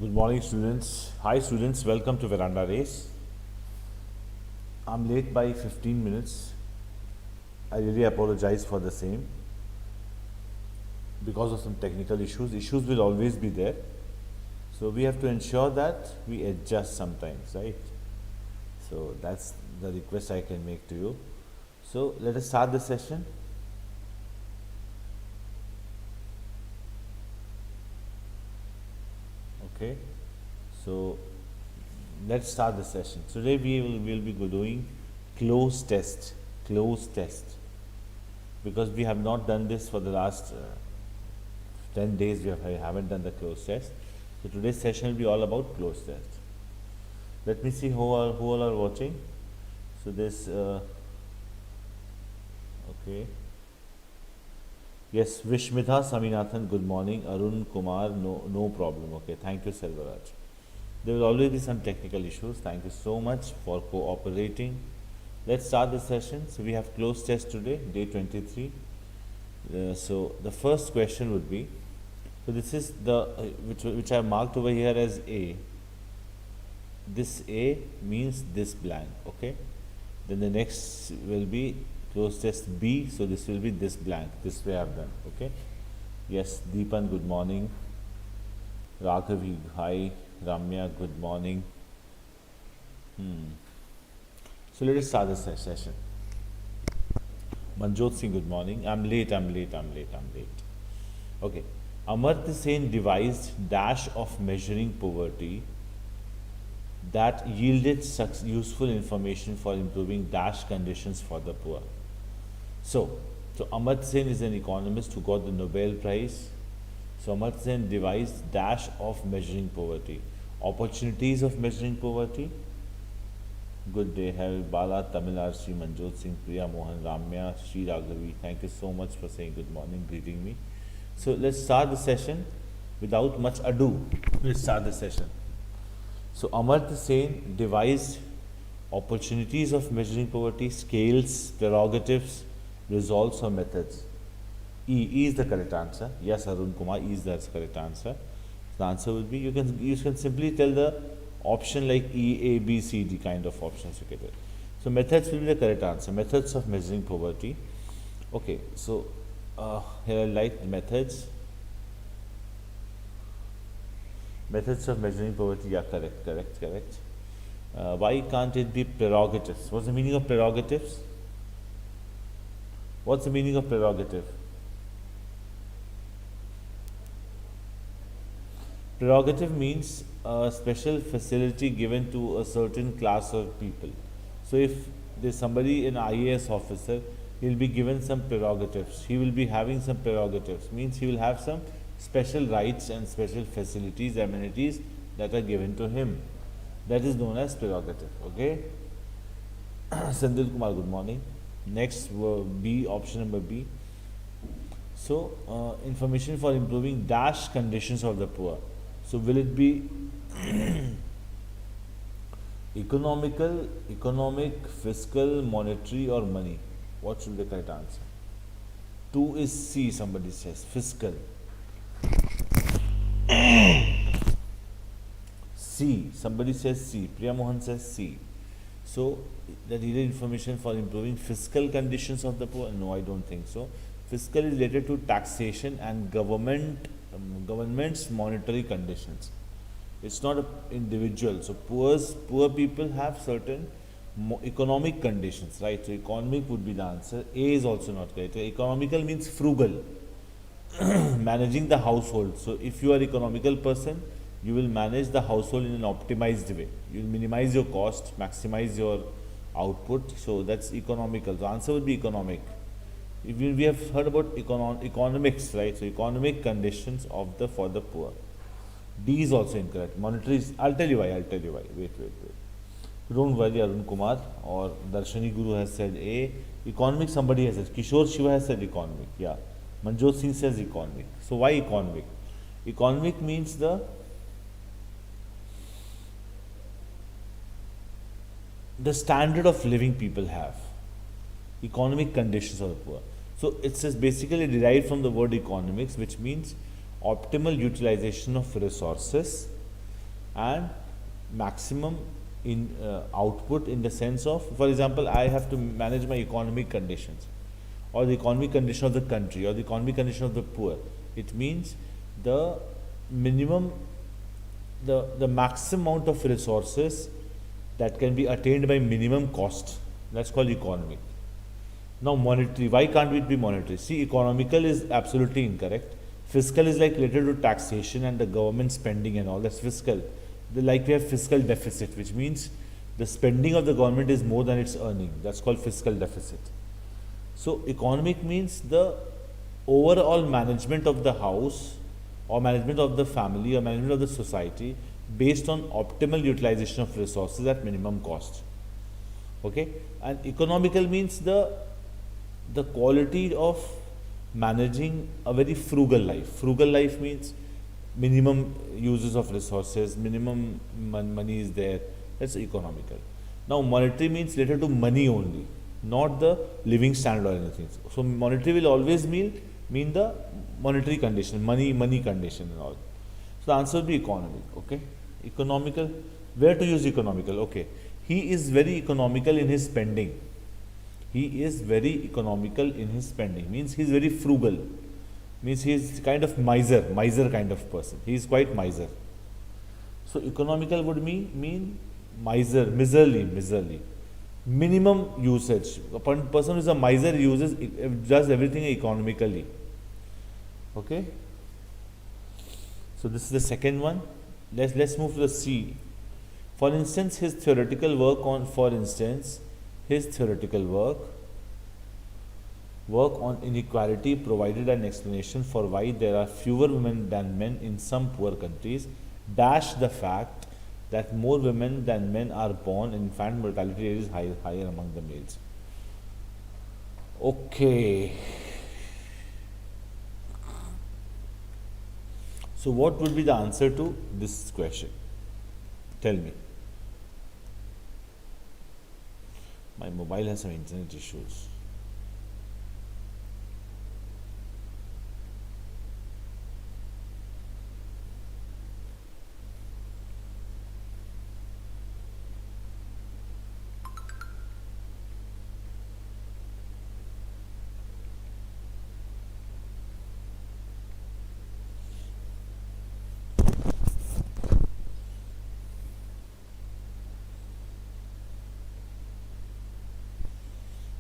Good morning, students. Hi, students. Welcome to VerandaRace. I'm late by 15 minutes. I really apologize for the same because of some technical issues. Issues will always be there. So we have to ensure that we adjust sometimes, right? So that's the request I can make to you. So let us start the session. Okay. So let's start the session. Today we will be doing cloze test, because we have not done this for the last 10 days. I haven't done the cloze test. So today's session will be all about cloze test. Let me see who all are watching. So this okay. Yes, Vishmitha Saminathan, good morning. Arun Kumar, no problem. Okay, thank you, Selvaraj. There will always be some technical issues. Thank you so much for cooperating. Let's start the session. So we have cloze test today, day 23. So the first question would be, so this is the which I have marked over here as A. This A means this blank. Okay. Then the next will be cloze test B. So this will be this blank. This way I have done. Okay. Yes, Deepan, good morning. Raghavi, hi. Ramya, good morning. So let us start the session. Manjot Singh, good morning. I'm late. Okay. Amartya Sen devised dash of measuring poverty that yielded such useful information for improving dash conditions for the poor. So Amartya Sen is an economist who got the Nobel Prize. So Amartya Sen devised dash of measuring poverty. Opportunities of measuring poverty. Good day, have Bala, Tamilar, Sri Manjot Singh, Priya Mohan, Ramya, Sri Raghavi. Thank you so much for saying good morning, greeting me. So let's start the session without much ado. Let's start the session. So Amartya Sen devised opportunities of measuring poverty, scales, prerogatives, results or methods. E is the correct answer. Yes, Arun Kumar, E is the correct answer. The answer will be, you can simply tell the option like E, A, B, C, D kind of options you get it. So methods will be the correct answer. Methods of measuring poverty. Okay, so here I write methods. Methods of measuring poverty. Yeah, correct. Why can't it be prerogatives? What's the meaning of prerogatives? What's the meaning of prerogative? Prerogative means a special facility given to a certain class of people. So if there's somebody, an IAS officer, he'll be given some prerogatives. He will be having some prerogatives. Means he will have some special rights and special facilities, amenities that are given to him. That is known as prerogative. Okay. Sandil Kumar, good morning. Next, B, option number B. So, information for improving dash conditions of the poor. So, will it be economic, fiscal, monetary or money? What should be the correct answer? 2 is C, somebody says, fiscal. C, somebody says C, Priya Mohan says C. So, the needed information for improving fiscal conditions of the poor? No, I don't think so. Fiscal is related to taxation and government's monetary conditions. It's not an individual. So poor people have certain economic conditions, right? So economic would be the answer. A is also not correct. Economical means frugal, managing the household. So if you are economical person, you will manage the household in an optimized way. You will minimize your cost, maximize your output. So that's economical. The answer would be economic. We have heard about economics, right? So economic conditions for the poor. D is also incorrect. Monetary is, I'll tell you why. Wait. Don't worry, Arun Kumar or Darshani Guru has said A. Economic, somebody has said. Kishore Shiva has said economic. Yeah. Manjot Singh says economic. So why economic? Economic means the standard of living people have. Economic conditions of the poor. So it says basically derived from the word economics, which means optimal utilization of resources and maximum in output in the sense of, for example, I have to manage my economic conditions, or the economic condition of the country, or the economic condition of the poor. It means the minimum, the maximum amount of resources that can be attained by minimum cost. That's called economic. Now monetary, why can't it be monetary? See, economical is absolutely incorrect. Fiscal is like related to taxation and the government spending and all. That's fiscal. Like we have fiscal deficit, which means the spending of the government is more than its earning. That's called fiscal deficit. So economic means the overall management of the house, or management of the family, or management of the society based on optimal utilization of resources at minimum cost. Okay, and economical means the quality of managing a very frugal life. Frugal life means minimum uses of resources, minimum money is there. That's economical. Now monetary means related to money only, not the living standard or anything. So monetary will always mean the monetary condition, money condition and all. So the answer will be economic. Okay, economical. Where to use economical? Okay, he is very economical in his spending. He is very economical in his spending. Means he is very frugal. Means he is kind of miser kind of person. He is quite miser. So economical would mean miser, miserly. Minimum usage. A person who is a miser does everything economically. Okay. So this is the second one. Let's move to the C. For instance, his theoretical work on inequality provided an explanation for why there are fewer women than men in some poor countries, dash the fact that more women than men are born, infant mortality rate is higher among the males. Okay. So what would be the answer to this question? Tell me. My mobile has some internet issues.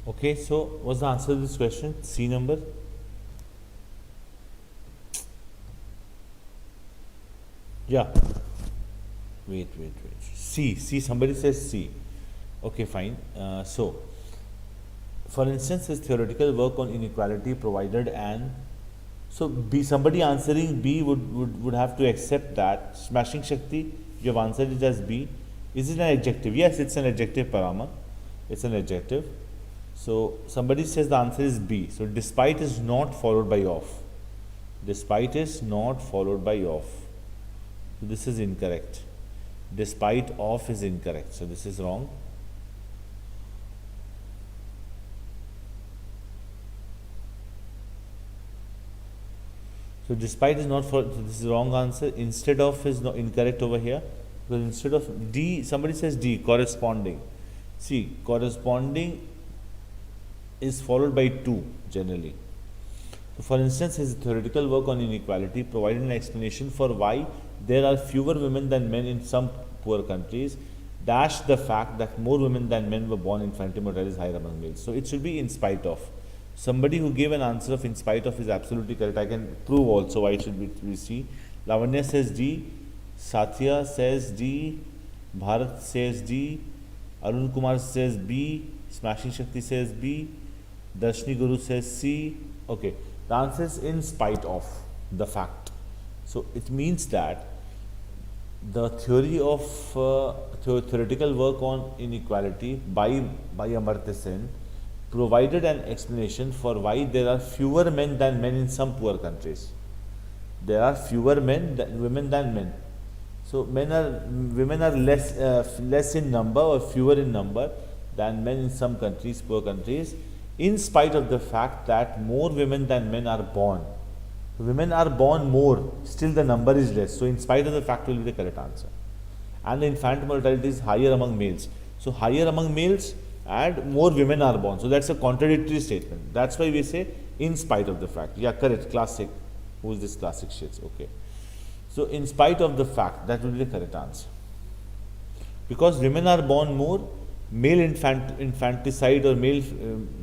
Okay, so what's the answer to this question? C number? Yeah. Wait. C, somebody says C. Okay, fine. So, for instance, his theoretical work on inequality provided an. So, B, somebody answering B would have to accept that. Smashing Shakti, you have answered it as B. Is it an adjective? Yes, it's an adjective, Parama. It's an adjective. So somebody says the answer is B. So despite is not followed by of. Despite is not followed by of. So this is incorrect. Despite of is incorrect. So this is wrong. So despite is not followed. So this is wrong answer. Instead of is not incorrect over here. Because instead of D, somebody says D, corresponding. See, corresponding is followed by to generally. So for instance, his theoretical work on inequality provided an explanation for why there are fewer women than men in some poor countries, dash the fact that more women than men were born, infant mortality is higher among males. So it should be in spite of. Somebody who gave an answer of in spite of is absolutely correct. I can prove also why it should be C. Lavanya says D, Satya says D, Bharat says D, Arun Kumar says B, Smashing Shakti says B, Darshni Guru says C. Okay, the answer is in spite of the fact. So it means that the theory of theoretical work on inequality by Amartya Sen provided an explanation for why there are fewer men than men in some poor countries. There are fewer women than men. So women are less in number or fewer in number than men in some countries, poor countries, in spite of the fact that more women than men are born. Women are born more, still the number is less. So in spite of the fact will be the correct answer. and the infant mortality is higher among males. So higher among males and more women are born. So that's a contradictory statement. That's why we say in spite of the fact. Yeah, correct. Classic. Who is this classic shits? Okay. So in spite of the fact, that will be the correct answer. Because women are born more, male infanticide or male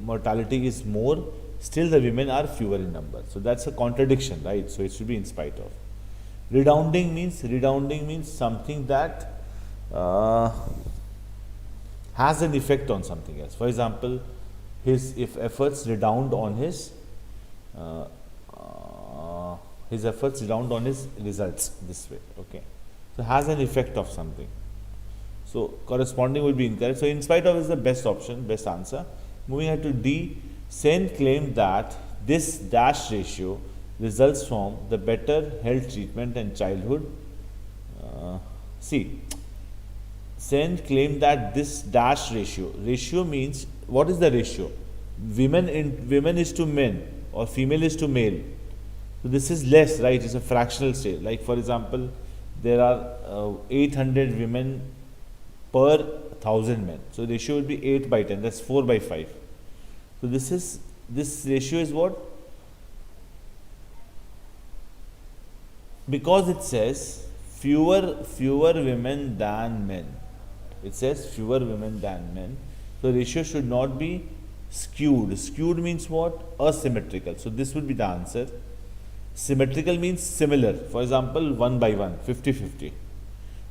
mortality is more, still the women are fewer in number. So that's a contradiction, right? So it should be in spite of. Redounding means something that has an effect on something else. For example, if efforts redound on his results this way. Okay, so has an effect of something. So corresponding would be incorrect. So in spite of is the best option, best answer. Moving on to D. Sen claimed that this dash ratio results from the better health treatment and childhood. Sen claimed that this dash ratio means, what is the ratio? Women is to men or female is to male. So this is less, right? It's a fractional state. Like for example, there are 800 women per 1000 men. So ratio would be 8 by 10. That's 4 by 5. So this ratio is what? Because it says fewer women than men. It says fewer women than men. So ratio should not be skewed. Skewed means what? Asymmetrical. So this would be the answer. Symmetrical means similar. For example, 1 by 1, 50-50.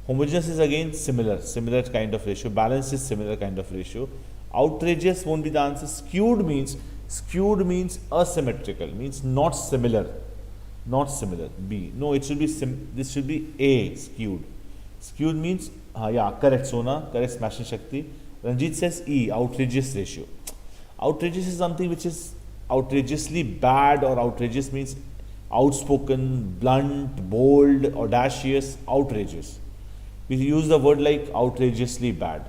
Homogeneous is again similar kind of ratio. Balanced is similar kind of ratio. Outrageous won't be the answer. Skewed means asymmetrical, means not similar. B. No, it should be this should be A, skewed. Skewed means yeah, correct Sona, correct Smashing Shakti. Ranjit says E, outrageous ratio. Outrageous is something which is outrageously bad, or outrageous means outspoken, blunt, bold, audacious, outrageous. We use the word like outrageously bad.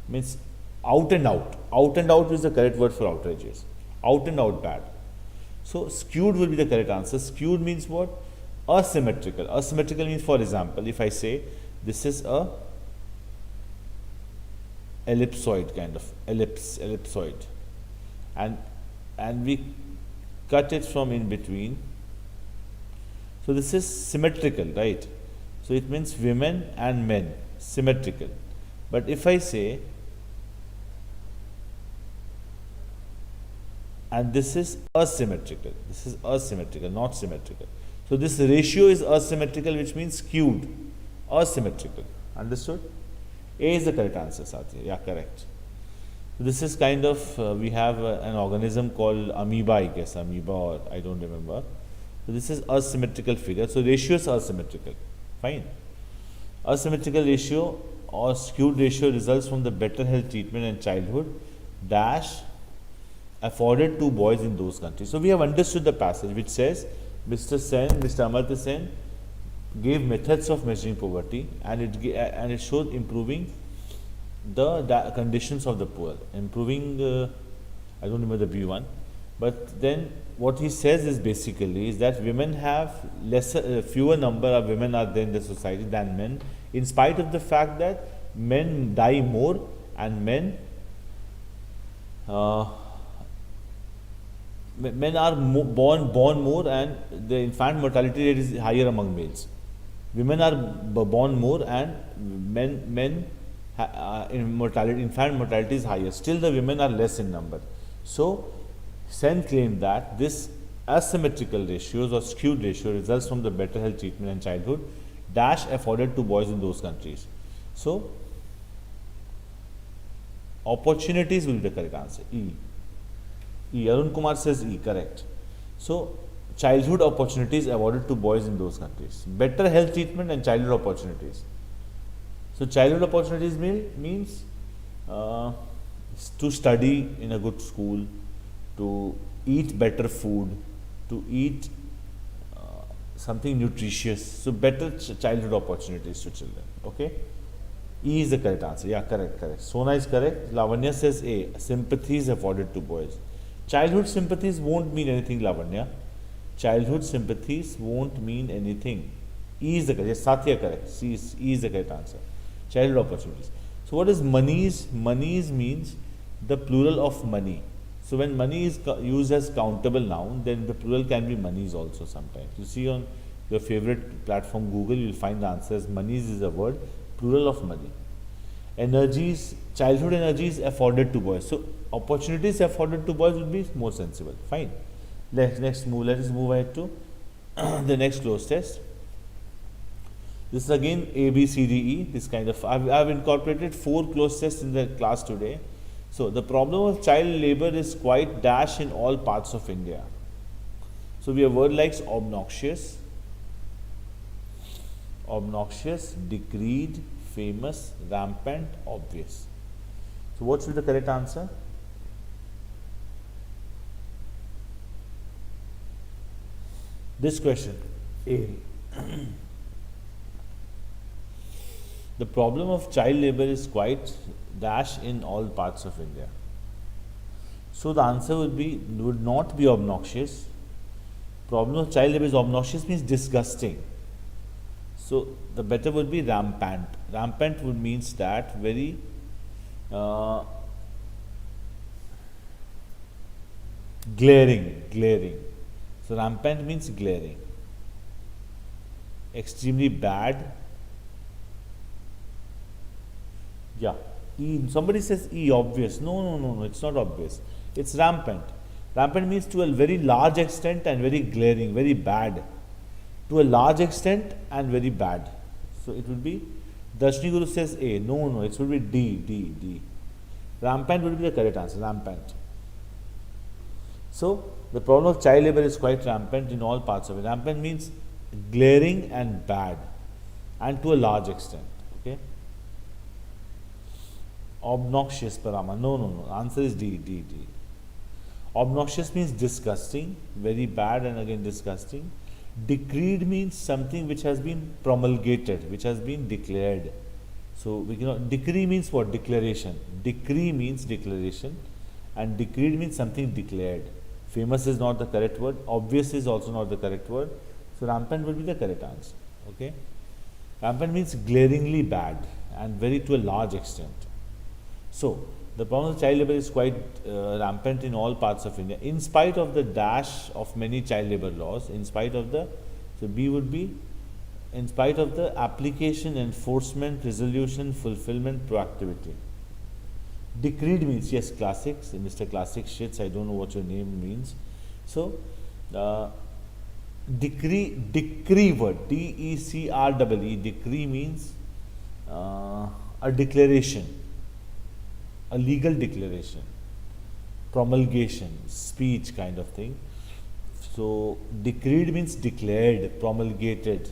Means out and out. Out and out is the correct word for outrageous. Out and out bad. So skewed will be the correct answer. Skewed means what? Asymmetrical. Asymmetrical means, for example, if I say this is a ellipsoid kind of ellipsoid, and we cut it from in between. So this is symmetrical, right? So it means women and men, symmetrical. But if I say, and this is asymmetrical, not symmetrical. So this ratio is asymmetrical, which means skewed, asymmetrical. Understood? A is the correct answer, Satya. Yeah, correct. So this is kind of, we have an organism called amoeba, I guess, or I don't remember. So this is asymmetrical figure. So ratio is asymmetrical. Fine. Asymmetrical ratio or skewed ratio results from the better health treatment and childhood dash afforded to boys in those countries. So we have understood the passage which says Mr. Amartya Sen gave methods of measuring poverty, and it showed improving the conditions of the poor, improving I don't remember the B one, but then what he says is basically is that women have fewer number of women are there in the society than men, in spite of the fact that men die more and men are born more, and the infant mortality rate is higher among males. Women are born more and infant mortality is higher. Still the women are less in number. So Sen claimed that this asymmetrical ratios or skewed ratio results from the better health treatment and childhood dash afforded to boys in those countries. So opportunities will be the correct answer. E. Arun Kumar says E, correct. So childhood opportunities awarded to boys in those countries. Better health treatment and childhood opportunities. So childhood opportunities means to study in a good school, to eat better food, to eat something nutritious. So better childhood opportunities to children. Okay. E is the correct answer. Yeah, correct. Sona is correct. Lavanya says A, sympathies afforded to boys. Childhood sympathies won't mean anything, Lavanya. Childhood sympathies won't mean anything. E is the correct. Yes, Satya correct. E is the correct answer. childhood opportunities. So what is monies? Monies means the plural of money. So when money is used as countable noun, then the plural can be monies also sometimes. You see on your favorite platform Google, you will find the answer as monies is a word, plural of money. Energies, childhood energies afforded to boys. So opportunities afforded to boys would be more sensible. Fine. Let us move ahead to the next cloze test. This is again A, B, C, D, E. This kind of, I've incorporated 4 cloze tests in the class today. So the problem of child labor is quite dash in all parts of India. So we have word like obnoxious, decreed, famous, rampant, obvious. So what should be the correct answer? This question, A. The problem of child labor is quite dash in all parts of India. So the answer would not be obnoxious. Problem of child labor is obnoxious means disgusting. So the better would be rampant. Rampant would means that very glaring. So rampant means glaring. Extremely bad. Yeah. E, somebody says E, obvious. No, it's not obvious. It's rampant. Rampant means to a very large extent and very glaring, very bad. To a large extent and very bad. So it will be, Darshini Guru says A. No, it will be D. Rampant would be the correct answer, rampant. So the problem of child labor is quite rampant in all parts of it. Rampant means glaring and bad and to a large extent. Okay. Obnoxious, Parama. No. Answer is D. Obnoxious means disgusting, very bad and again disgusting. Decreed means something which has been promulgated, which has been declared. So we cannot, decree means what? Declaration. Decree means declaration and decreed means something declared. Famous is not the correct word. Obvious is also not the correct word. So rampant will be the correct answer. Okay. Rampant means glaringly bad and very to a large extent. So the problem of child labor is quite rampant in all parts of India, in spite of the dash of many child labor laws, so B would be, in spite of the application, enforcement, resolution, fulfillment, proactivity. Decreed means, yes, classics, Mr. Classic Shits, I don't know what your name means. So, decree word, D-E-C-R-E-E, decree means a declaration. A legal declaration, promulgation, speech kind of thing. So decreed means declared, promulgated,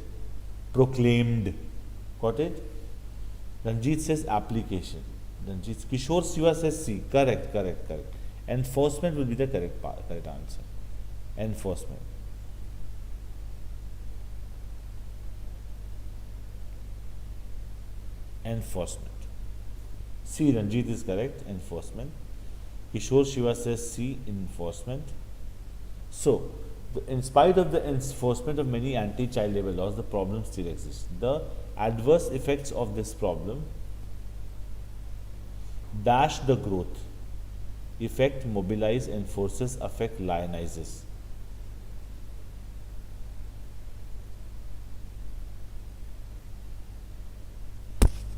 proclaimed. Got it? Ranjit says application. Kishore Siva says C. Correct. Enforcement will be the correct answer. Enforcement. C. Ranjit is correct. Enforcement. Kishore Shiva says C. Enforcement. So, in spite of the enforcement of many anti-child labor laws, the problem still exists. The adverse effects of this problem dash the growth. Effect, mobilize, enforces, affect, lionizes.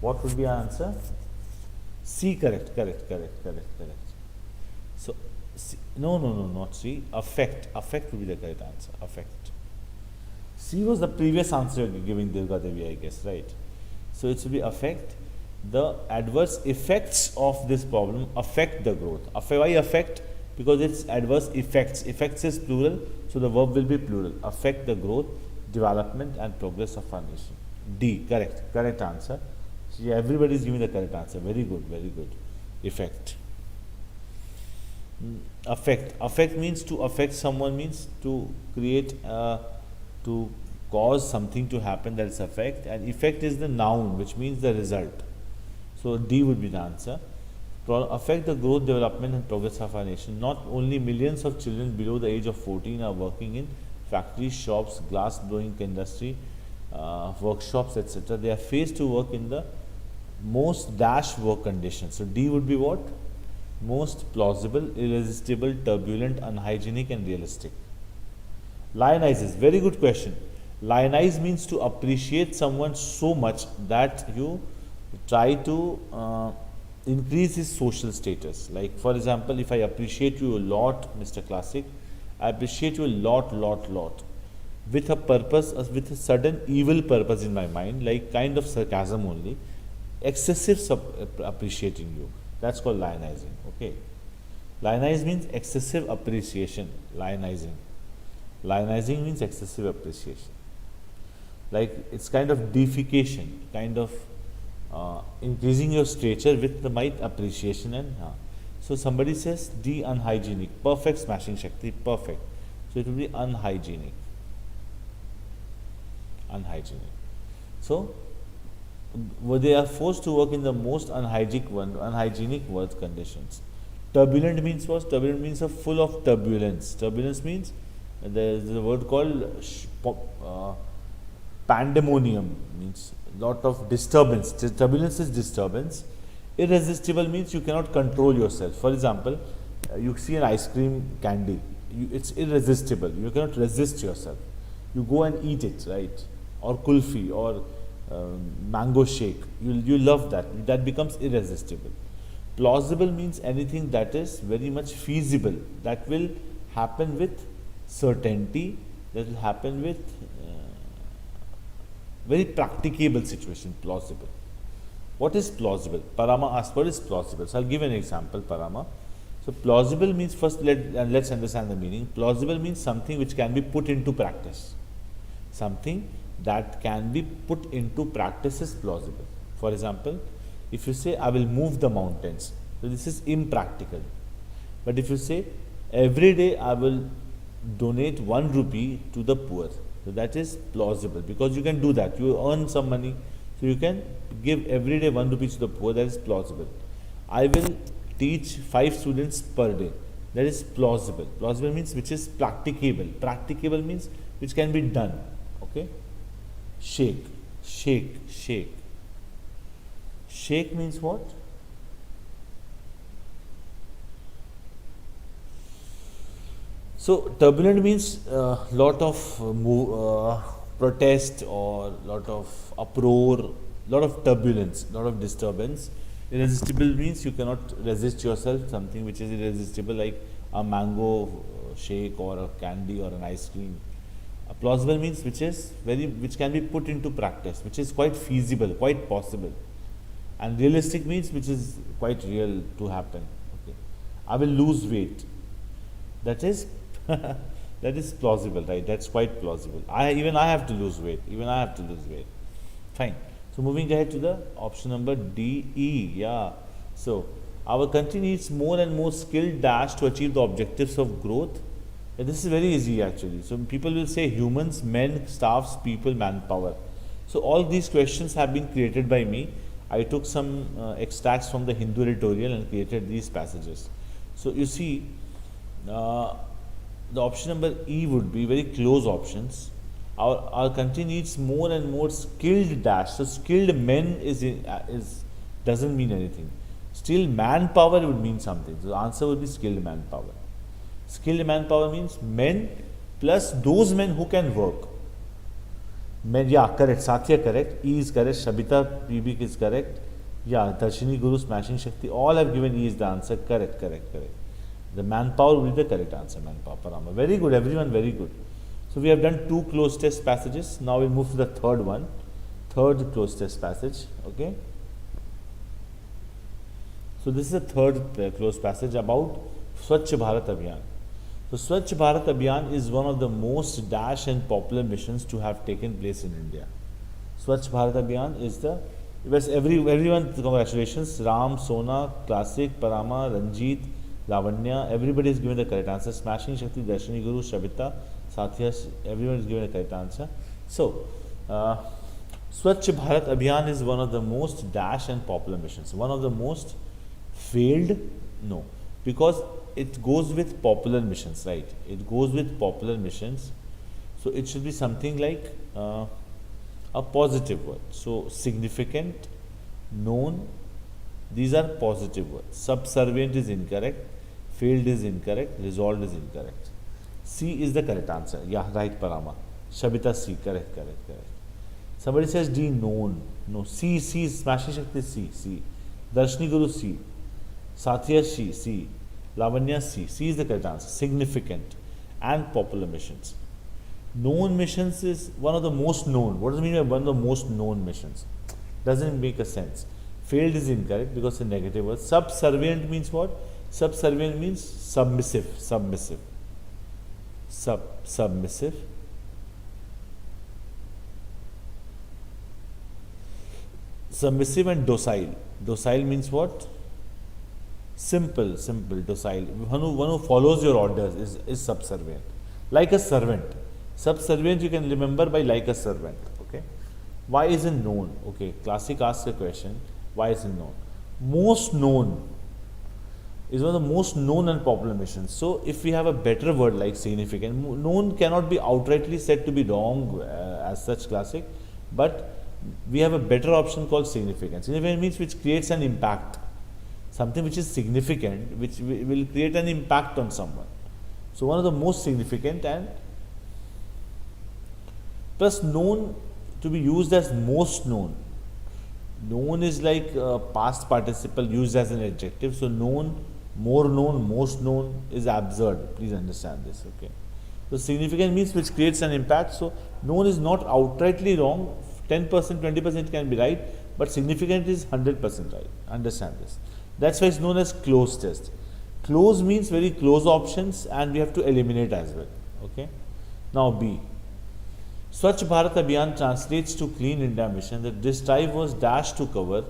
What would be our answer? C, correct. So, C, no, not C. Affect would be the correct answer. Affect. C was the previous answer giving Durga Devi, I guess, right? So it should be affect. The adverse effects of this problem affect the growth. Why affect? Because it's adverse effects. Effects is plural, so the verb will be plural. Affect the growth, development, and progress of our nation. D, correct answer. See, everybody is giving the correct answer. Very good. Effect. Affect means to affect someone, means to create, to cause something to happen, that is affect. And effect is the noun, which means the result. So D would be the answer. Affect the growth, development, and progress of our nation. Not only millions of children below the age of 14 are working in factories, shops, glass blowing industry, workshops, etc. They are faced to work in the most dash work conditions. So D would be what? Most plausible, irresistible, turbulent, unhygienic and realistic. Lionize, very good question. Lionize means to appreciate someone so much that you try to increase his social status. Like for example, if I appreciate you a lot, Mr. Classic, I appreciate you a lot, with a purpose, with a sudden evil purpose in my mind, like kind of sarcasm only, excessive appreciating you. That's called lionizing. Okay. Lionize means excessive appreciation. Lionizing. Lionizing means excessive appreciation. Like it's kind of deification, kind of increasing your stature with the might appreciation and so somebody says D unhygienic, perfect smashing Shakti, perfect. So it will be unhygienic. Unhygienic. So they are forced to work in the most unhygienic work conditions. Turbulent means what? Turbulent means full of turbulence. Turbulence means there is a word called pandemonium, means lot of disturbance. Turbulence is disturbance. Irresistible means you cannot control yourself. For example, you see an ice cream candy, it's irresistible. You cannot resist yourself. You go and eat it, right? Or kulfi or mango shake. You love that. That becomes irresistible. Plausible means anything that is very much feasible, that will happen with certainty, that will happen with very practicable situation. Plausible. What is plausible? Parama asked what is plausible. So I'll give an example, Parama. So plausible means, first let's understand the meaning. Plausible means something which can be put into practice. Something that can be put into practice is plausible. For example, if you say I will move the mountains, so this is impractical. But if you say every day I will donate 1 rupee to the poor, so that is plausible, because you can do that. You earn some money, so you can give every day 1 rupee to the poor. That is plausible. I will teach 5 students per day. That is plausible. Plausible means which is practicable. Practicable means which can be done. Okay. Shake. Shake means what? So turbulent means lot of protest or lot of uproar, lot of turbulence, lot of disturbance. Irresistible means you cannot resist yourself, something which is irresistible like a mango shake or a candy or an ice cream. Plausible means which can be put into practice, which is quite feasible, quite possible. And realistic means which is quite real to happen. Okay. I will lose weight. That is that is plausible, right? That's quite plausible. Even I have to lose weight. Fine. So moving ahead to the option number D, E. Yeah. So our country needs more and more skilled dash to achieve the objectives of growth. Yeah, this is very easy actually. So people will say humans, men, staffs, people, manpower. So all these questions have been created by me. I took some extracts from the Hindu editorial and created these passages. So you see, the option number E would be very close options. Our country needs more and more skilled dash. So skilled men doesn't mean anything. Still manpower would mean something. So the answer would be skilled manpower. Skilled manpower means men plus those men who can work. Men, yeah, correct. Satya correct. E is correct. Shabita PB is correct. Yeah, Darshini Guru, Smashing Shakti, all have given E is the answer. Correct. The manpower will be the correct answer. Manpower, Parama. Very good, everyone, very good. So we have done 2 closed test passages. Now we move to the third one. Third closed test passage. Okay. So this is the third closed passage about Swachh Bharat Abhiyan. So Swachh Bharat Abhiyan is one of the most dash and popular missions to have taken place in India. Swachh Bharat Abhiyan is everyone, congratulations, Ram, Sona, Classic, Parama, Ranjit, Lavanya, everybody is given the correct answer. Smashing Shakti, Darshini Guru, Shabita, Satya, everyone is given the correct answer. So, Swachh Bharat Abhiyan is one of the most dash and popular missions. One of the most failed? No. Because it goes with popular missions, right? It goes with popular missions. So, it should be something like a positive word. So, significant, known, these are positive words. Subservient is incorrect, failed is incorrect, resolved is incorrect. C is the correct answer. Yeah, right, Parama. Shabita C, correct. Somebody says D, known. No, C is Smashing Shakti C. Darshni Guru C. Satya C. Lavanya C is the correct answer. Significant and popular missions. Known missions is one of the most known. What does it mean by one of the most known missions? Doesn't make a sense. Failed is incorrect because it's a negative word. Subservient means what? Subservient means submissive. Submissive. Submissive and docile. Docile means what? Simple, docile. One who follows your orders is subservient. Like a servant. Subservient you can remember by like a servant. Okay. Why isn't known? Okay. Classic asks a question. Why isn't known? Most known is one of the most known and popular missions. So if we have a better word like significant, known cannot be outrightly said to be wrong as such, classic, but we have a better option called significant. Significant means which creates an impact. Something which is significant, which will create an impact on someone. So one of the most significant, and plus known to be used as most known. Known is like past participle used as an adjective. So known, more known, most known is absurd. Please understand this. Okay. So significant means which creates an impact. So known is not outrightly wrong. 10%, 20% can be right, but significant is 100% right. Understand this. That's why it's known as close test. Close means very close options, and we have to eliminate as well. Okay. Now B. Swachh Bharat Abhiyan translates to Clean India Mission that this drive was dashed to cover.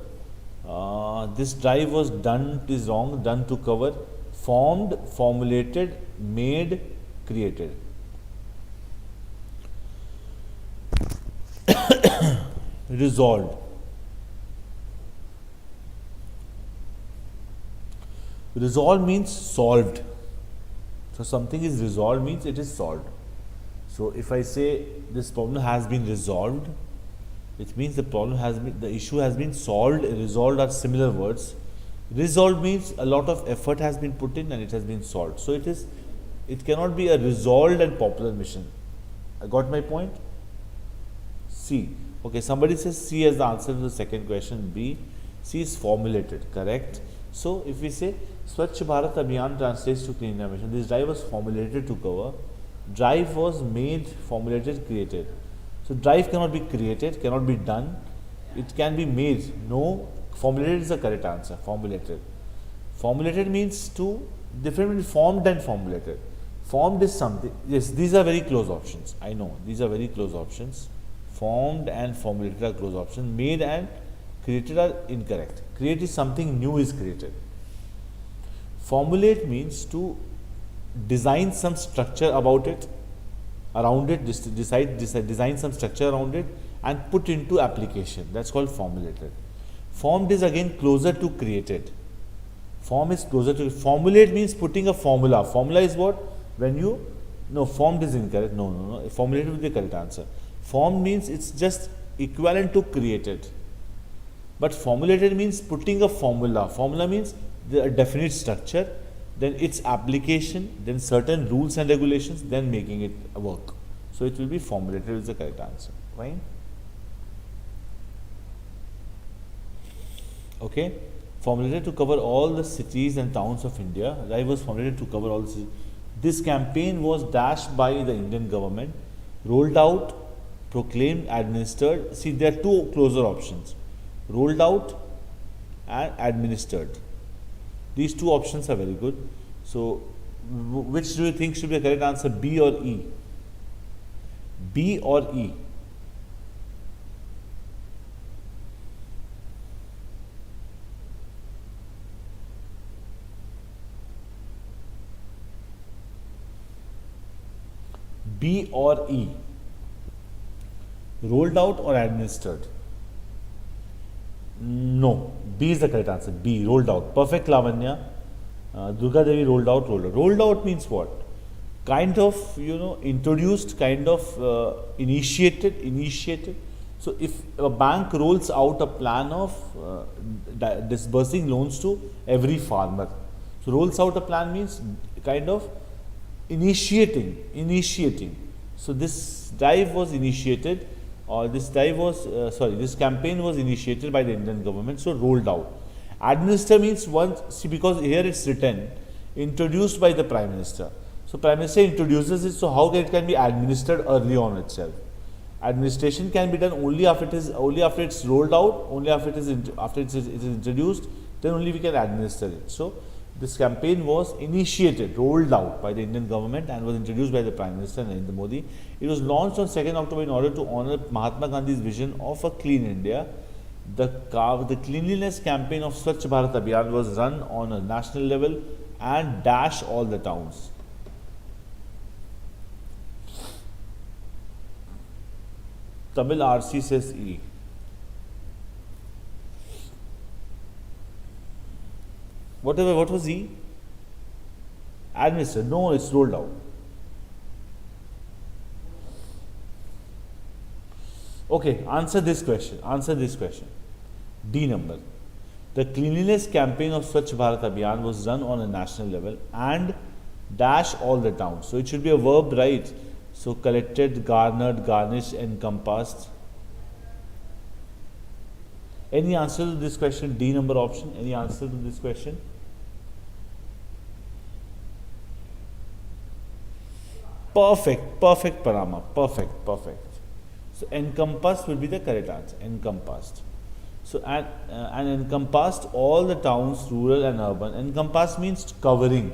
This drive was done to cover, formed, formulated, made, created. Resolved. Resolved means solved. So something is resolved means it is solved. So if I say this problem has been resolved, it means the issue has been solved. Resolved are similar words. Resolved means a lot of effort has been put in and it has been solved. So it cannot be a resolved and popular mission. I got my point? C. Okay, somebody says C as the answer to the second question. B. C is formulated, correct. So if we say Swachh Bharat Abhiyan translates to Clean India Mission, this drive was formulated to cover. Drive was made, formulated, created. So drive cannot be created, cannot be done. It can be made. No, formulated is the correct answer. Formulated. Formulated means different between formed and formulated. Formed is something. Yes, these are very close options. I know these are very close options. Formed and formulated are close options. Made and created are incorrect. Create is something new is created. Formulate means to design some structure about it, around it, design some structure around it and put into application. That's called formulated. Formed is again closer to created. Form is closer to, formulate means putting a formula. Formula is what? Formed is incorrect. No. Formulated will be the correct answer. Formed means it's just equivalent to created. But formulated means putting a formula. Formula means a definite structure, then its application, then certain rules and regulations, then making it work. So it will be formulated is the correct answer. Fine? Okay. Formulated to cover all the cities and towns of India. Drive was formulated to cover all the cities. This campaign was dashed by the Indian government, rolled out, proclaimed, administered. See, there are two closer options. Rolled out and administered. These two options are very good. So, which do you think should be the correct answer, B or E? B or E? B or E? Rolled out or administered? No, B is the correct answer. B, rolled out. Perfect, Lavanya. Durga Devi rolled out. Rolled out means what? Kind of, introduced, kind of initiated. So if a bank rolls out a plan of disbursing loans to every farmer, so rolls out a plan means kind of initiating. So this drive was initiated, or this this campaign was initiated by the Indian government, so rolled out. Administer means once, see, because here it's written, introduced by the Prime Minister. So Prime Minister introduces it, so how it can be administered early on itself? Administration can be done only after it's rolled out, only after it is introduced, then only we can administer it. So this campaign was initiated, rolled out by the Indian government and was introduced by the Prime Minister Narendra Modi. It was launched on 2nd October in order to honor Mahatma Gandhi's vision of a clean India. The cleanliness campaign of Swachh Bharat Abhiyan was run on a national level and dash all the towns. Tamil RC says E. What was E? Administered. No, it's rolled out. Okay, answer this question. D number. The cleanliness campaign of Swachh Bharat Abhiyan was run on a national level and dash all the towns. So it should be a verb, right? So collected, garnered, garnished, encompassed. Any answer to this question? D number option. Any answer to this question? Perfect, Parama. Perfect. So encompassed will be the correct answer. Encompassed. So and encompassed all the towns, rural and urban. Encompassed means covered.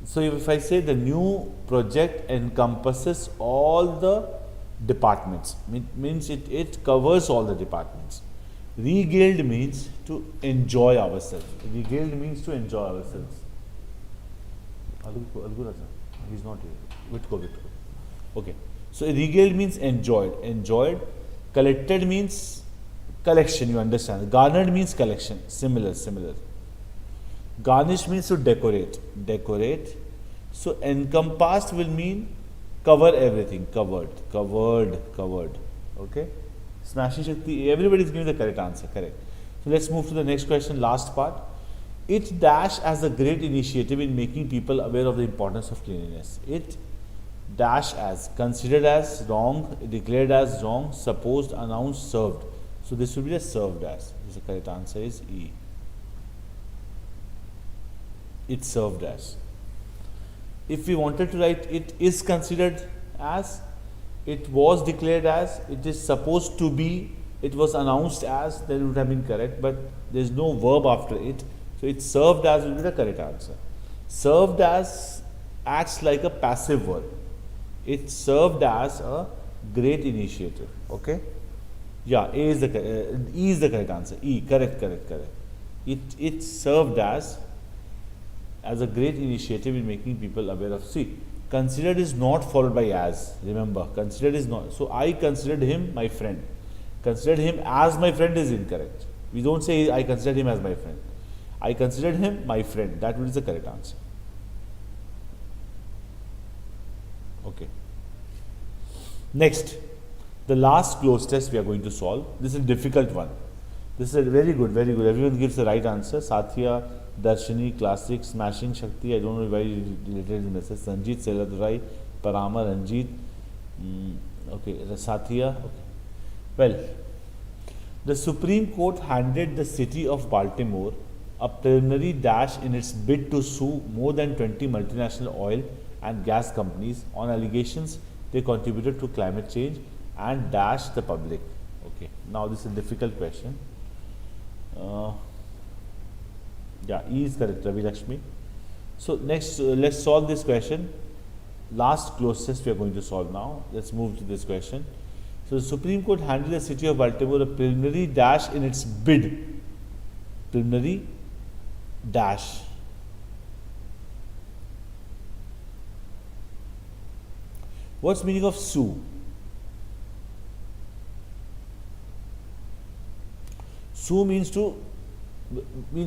So if I say the new project encompasses all the departments, means it covers all the departments. Regaled means to enjoy ourselves. He's not here. Vitko. Okay. So regaled means enjoyed. Collected means collection, you understand. Garnered means collection. Similar. Garnish means to decorate. So encompassed will mean cover everything. Covered. Okay. Smashing Shakti. Everybody is giving the correct answer. Correct. So let's move to the next question, last part. It dash as a great initiative in making people aware of the importance of cleanliness. It dash as, considered as wrong, declared as wrong, supposed, announced, served. So this will be the served as. The correct answer is E. It served as. If we wanted to write it is considered as, it was declared as, it is supposed to be, it was announced as, then it would have been correct, but there is no verb after it. So it served as will be the correct answer. Served as acts like a passive verb. It served as a great initiative. Okay? Yeah, E is the correct answer. E, correct. It served as a great initiative in making people aware of. See, considered is not followed by as. Remember, considered is not. So I considered him my friend. Considered him as my friend is incorrect. We don't say I considered him as my friend. I considered him my friend. That is the correct answer. Okay. Next, the last cloze test we are going to solve. This is a difficult one. This is a very good. Everyone gives the right answer. Sathya, Darshini, Classic, Smashing Shakti. I don't know why you related the message. Sanjeet, Seladurai, Parama, Ranjit. Okay, Sathya. Okay. Well, the Supreme Court handed the city of Baltimore a preliminary dash in its bid to sue more than 20 multinational oil and gas companies on allegations they contributed to climate change and dash the public. Okay, now this is a difficult question. Yeah, E is correct, Ravi Lakshmi. So next, let's solve this question. Last cloze test we are going to solve now. Let's move to this question. So the Supreme Court handed the city of Baltimore a preliminary dash in its bid. Preliminary dash. What's meaning of sue? Sue means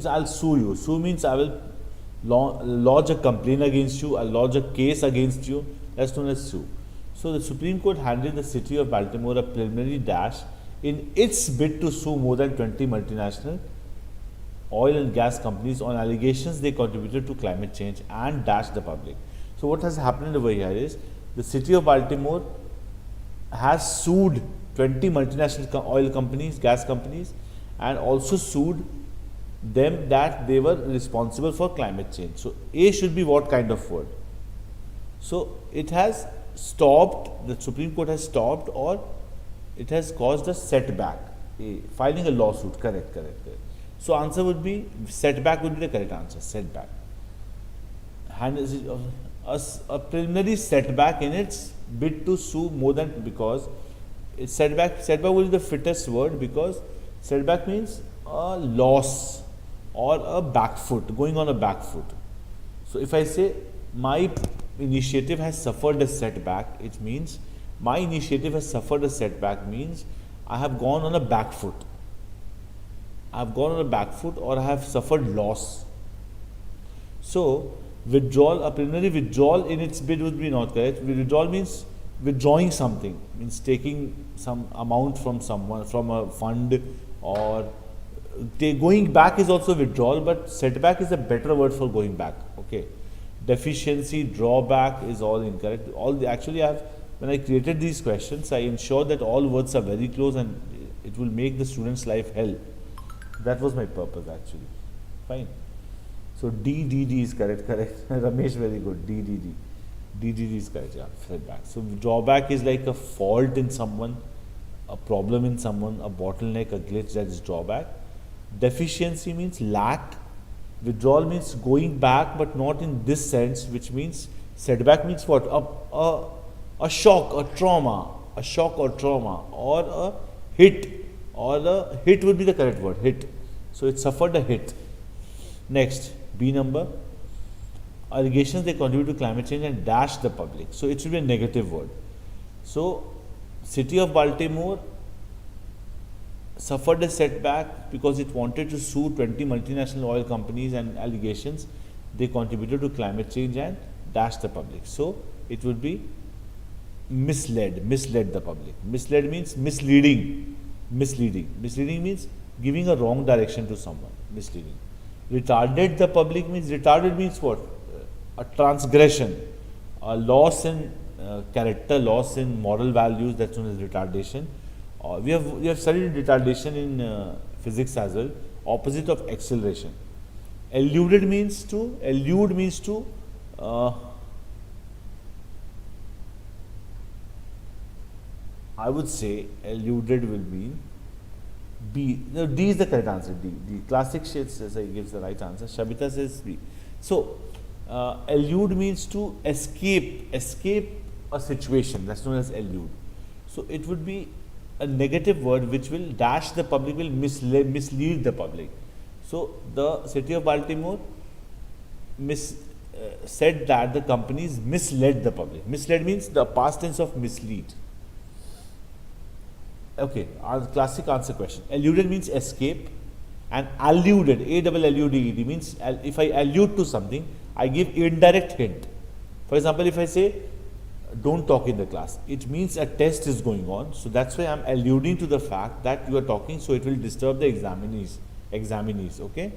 I'll sue you. Sue means I will lodge a complaint against you, I'll lodge a case against you. That's known as sue. So the Supreme Court handed the city of Baltimore a preliminary dash in its bid to sue more than 20 multinational oil and gas companies on allegations they contributed to climate change and dashed the public. So what has happened over here is the city of Baltimore has sued 20 multinational oil companies, gas companies, and also sued them that they were responsible for climate change. So A should be what kind of word? So it has stopped, the Supreme Court has stopped, or it has caused a setback. A, filing a lawsuit, correct. So answer would be, setback would be the correct answer, setback. A preliminary setback in its bid to sue more than, because setback would be the fittest word, because setback means a loss or a back foot, going on a back foot. So if I say my initiative has suffered a setback, it means my initiative has suffered a setback means I have gone on a back foot. I have gone on a back foot, or I have suffered loss. So withdrawal, a preliminary withdrawal in its bid would be not correct. Withdrawal means withdrawing something, means taking some amount from someone, from a fund, or going back is also withdrawal, but setback is a better word for going back. Okay, deficiency, drawback is all incorrect. Actually I have, when I created these questions, I ensured that all words are very close and it will make the student's life hell. That was my purpose actually. Fine. So D is correct. Ramesh, very good. D is correct. Yeah, setback. So drawback is like a fault in someone, a problem in someone, a bottleneck, a glitch. That is drawback. Deficiency means lack. Withdrawal means going back, but not in this sense, which means setback means what? A shock, a trauma, or a hit, or a hit would be the correct word, hit. So it suffered a hit. Next, B number, allegations they contribute to climate change and dash the public. So it should be a negative word. So city of Baltimore suffered a setback because it wanted to sue 20 multinational oil companies and allegations they contributed to climate change and dash the public. So it would be misled the public. Misled means misleading. Misleading means giving a wrong direction to someone. Misleading. Retarded the public means, retarded means what? A transgression, a loss in character, loss in moral values, that's known as retardation. We have studied retardation in physics as well, opposite of acceleration. Elude means to I would say eluded will mean B. No, D is the correct answer. D. Classic shades gives the right answer. Shabita says B. So elude means to escape a situation. That's known as elude. So it would be a negative word which will dash the public, will mislead the public. So the city of Baltimore said that the companies misled the public. Misled means the past tense of mislead. Okay, our classic answer question. Eluded means escape, and alluded, A-double-L-U-D-E-D, means if I allude to something, I give indirect hint. For example, if I say, don't talk in the class, it means a test is going on. So that's why I'm alluding to the fact that you are talking, so it will disturb the examinees. Okay.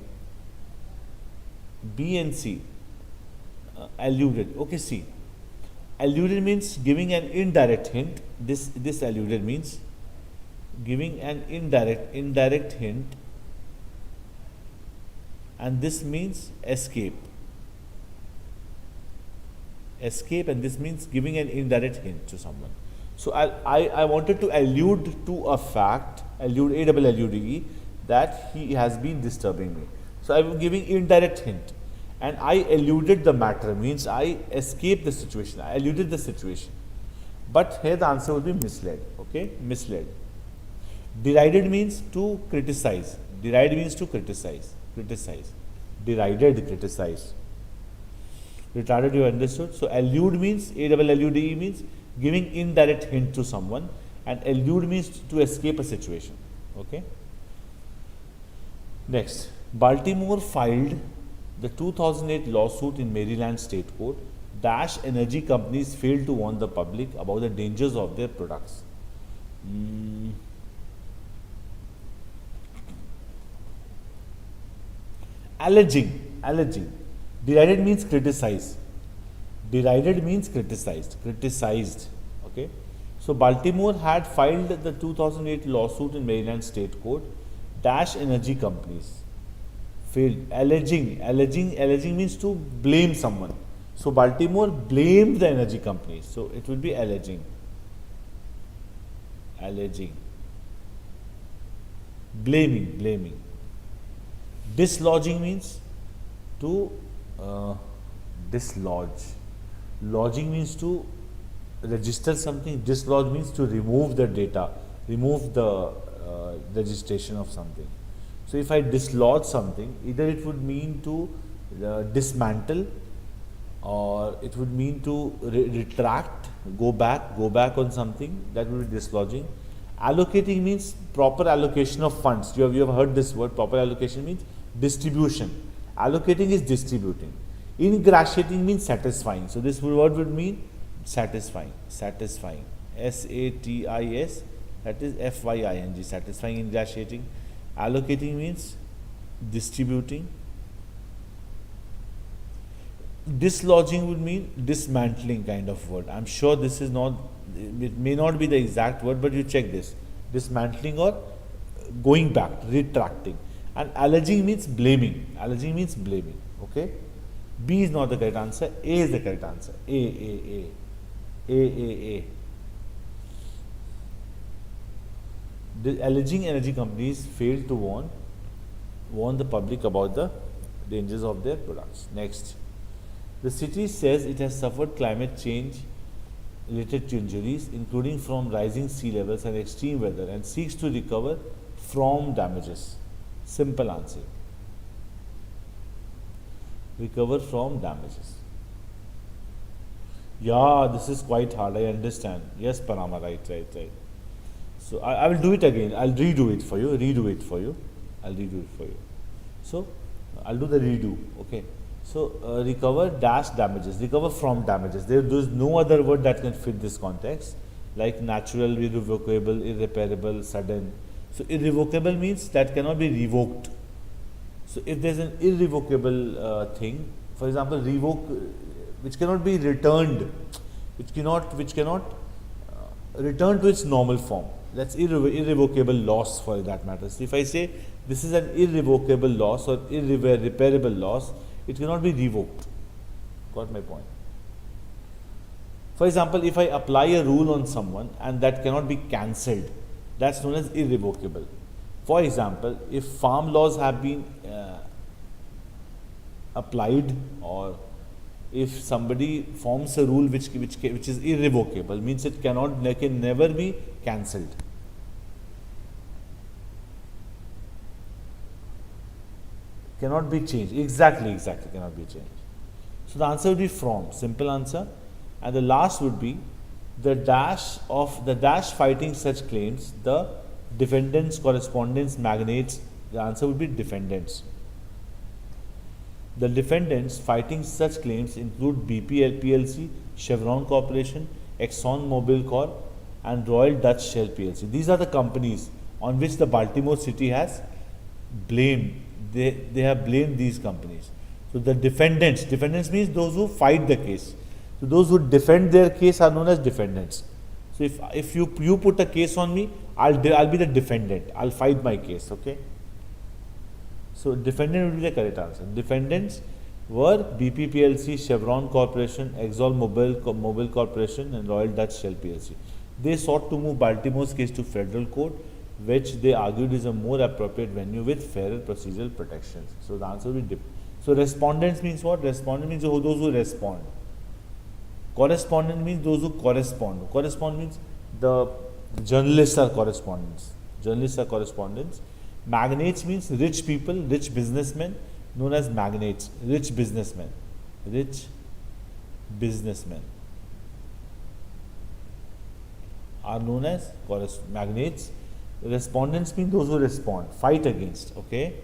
B and C. Alluded. Okay, C. Alluded means giving an indirect hint. This alluded means giving an indirect hint, and this means escape, and this means giving an indirect hint to someone. So I wanted to allude to a fact, A-double-L-U-D-E, that he has been disturbing me. So I'm giving indirect hint, and I eluded the matter, means I escaped the situation, I eluded the situation. But here the answer will be misled. Okay, misled. Derided means to criticize. Deride means to criticize. Derided, criticize. Retarded, you understood. So allude means, A-double-L-U-D-E means giving indirect hint to someone, and allude means to escape a situation. Okay. Next, Baltimore filed the 2008 lawsuit in Maryland State Court dash energy companies fail to warn the public about the dangers of their products. Alleging. Derided means criticize. Derided means criticized. Okay. So Baltimore had filed the 2008 lawsuit in Maryland State Court. Dash energy companies failed. Alleging means to blame someone. So Baltimore blamed the energy companies. So it will be alleging. Blaming. Dislodging means to dislodge. Lodging means to register something. Dislodge means to remove the data, remove the registration of something. So if I dislodge something, either it would mean to dismantle, or it would mean to retract, go back on something. That would be dislodging. Allocating means proper allocation of funds. You have heard this word. Proper allocation means distribution. Allocating is distributing. Ingratiating means satisfying. So this word would mean satisfying. S-A-T-I-S, that is F-Y-I-N-G, satisfying, ingratiating. Allocating means distributing. Dislodging would mean dismantling kind of word. I'm sure this is not, it may not be the exact word, but you check this. Dismantling or going back, retracting. And alleging means blaming. Okay. B is not the correct answer. A is the correct answer. A. The alleging energy companies failed to warn the public about the dangers of their products. Next. The city says it has suffered climate change related to injuries, including from rising sea levels and extreme weather, and seeks to recover from damages. Simple answer. Recover from damages. Yeah, this is quite hard, I understand. Yes, Parama, right. So I will do it again. I'll redo it for you. So I'll do the redo. Okay. So recover dash damages. Recover from damages. There is no other word that can fit this context, like natural, irrevocable, irreparable, sudden. So irrevocable means that cannot be revoked. So if there is an irrevocable thing, for example, which cannot be returned, which cannot return to its normal form, that's irrevocable loss for that matter. So if I say this is an irrevocable loss or irreparable loss, it cannot be revoked. Got my point? For example, if I apply a rule on someone and that cannot be cancelled, that's known as irrevocable. For example, if farm laws have been applied, or if somebody forms a rule which is irrevocable, means it can never be cancelled. Cannot be changed. Exactly, cannot be changed. So the answer would be from, simple answer. And the last would be the dash fighting such claims, the defendants, correspondents, magnates. The answer would be defendants. The defendants fighting such claims include BPL PLC, Chevron Corporation, Exxon Mobil Corp, and Royal Dutch Shell PLC. These are the companies on which the Baltimore city has blamed. They have blamed these companies. So the defendants means those who fight the case. So those who defend their case are known as defendants. So if you put a case on me, I'll be the defendant. I'll fight my case. Okay. So defendant would be the correct answer. Defendants were BP PLC, Chevron Corporation, Exxon Mobil Corporation, and Royal Dutch Shell PLC. They sought to move Baltimore's case to federal court, which they argued is a more appropriate venue with fairer procedural protections. So the answer will be so respondents means what? Respondent means those who respond. Correspondent means those who correspond. Correspond means the journalists are correspondents. Magnates means rich people, rich businessmen, known as magnates. Rich businessmen are known as magnates. Respondents mean those who respond, fight against. Okay.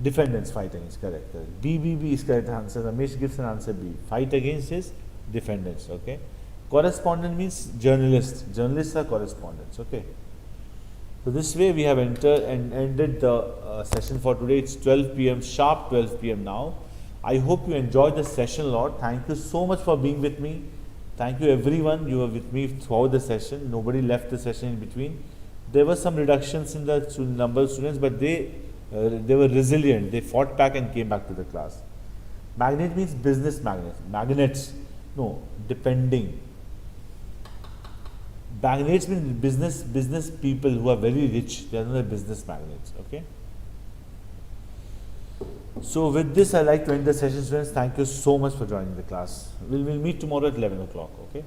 Defendants fight against, correct, correct. B is correct answer. Ramesh gives an answer B. Fight against is defendants, okay. Correspondent means journalists. Journalists are correspondents, okay. So this way we have entered and ended the session for today. It's 12 p.m. sharp 12 p.m. now. I hope you enjoyed the session a lot. Thank you so much for being with me. Thank you everyone. You were with me throughout the session. Nobody left the session in between. There were some reductions in the number of students, but they were resilient. They fought back and came back to the class. Magnet means business magnet. Magnets. No, depending. Magnates mean business people who are very rich. They are not business magnates. Okay. So with this, I like to end the session, students. Thank you so much for joining the class. We'll meet tomorrow at 11 o'clock. Okay.